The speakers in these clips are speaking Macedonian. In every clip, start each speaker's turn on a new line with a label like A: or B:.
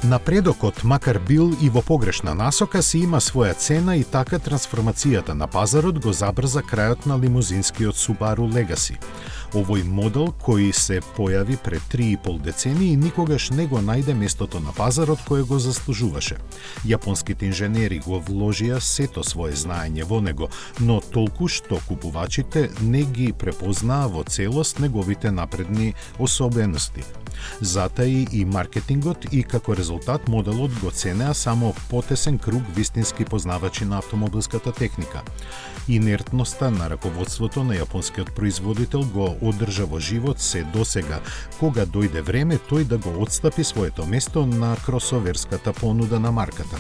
A: Напредокот, макар бил и во погрешна насока, си има своја цена и така трансформацијата на пазарот го забрза крајот на лимузинскиот Subaru Legacy. Овој модел, кој се појави пред 3,5 децении, никогаш не го најде местото на пазарот кое го заслужуваше. Јапонските инженери го вложија сето свое знаење во него, но толку што купувачите не ги препознаа во целост неговите напредни особености. Затаи и маркетингот и како резултат моделот го ценеа само потесен круг вистински познавачи на автомобилската техника. Инертноста на раководството на јапонскиот производител го одржа во живот се досега, кога дојде време тој да го отстапи своето место на кросоверската понуда на марката.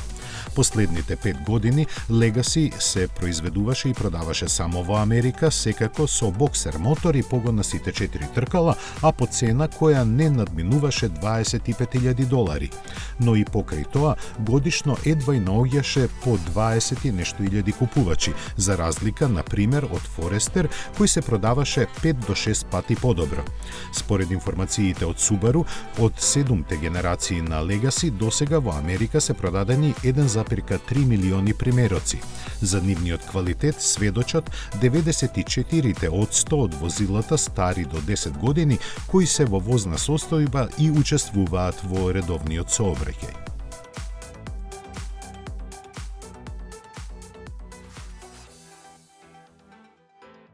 A: Последните 5 години Legacy се произведуваше и продаваше само во Америка, секако со боксер мотор и погон на сите 4 тркала, а по цена која не надминуваше $25,000. Но и покрај тоа, годишно едва и наоѓаше по 20 и нешто илјади купувачи, за разлика, на пример, од Forester, кој се продаваше 5 до 6 пати подобро. Според информациите од Subaru, од 7-те генерации на Legacy досега во Америка се продадени 1,3 милиони примероци. За нивниот квалитет сведочат 94 од 100 од возилата стари до 10 години кои се во возна состојба и учествуваат во редовниот сообраќај.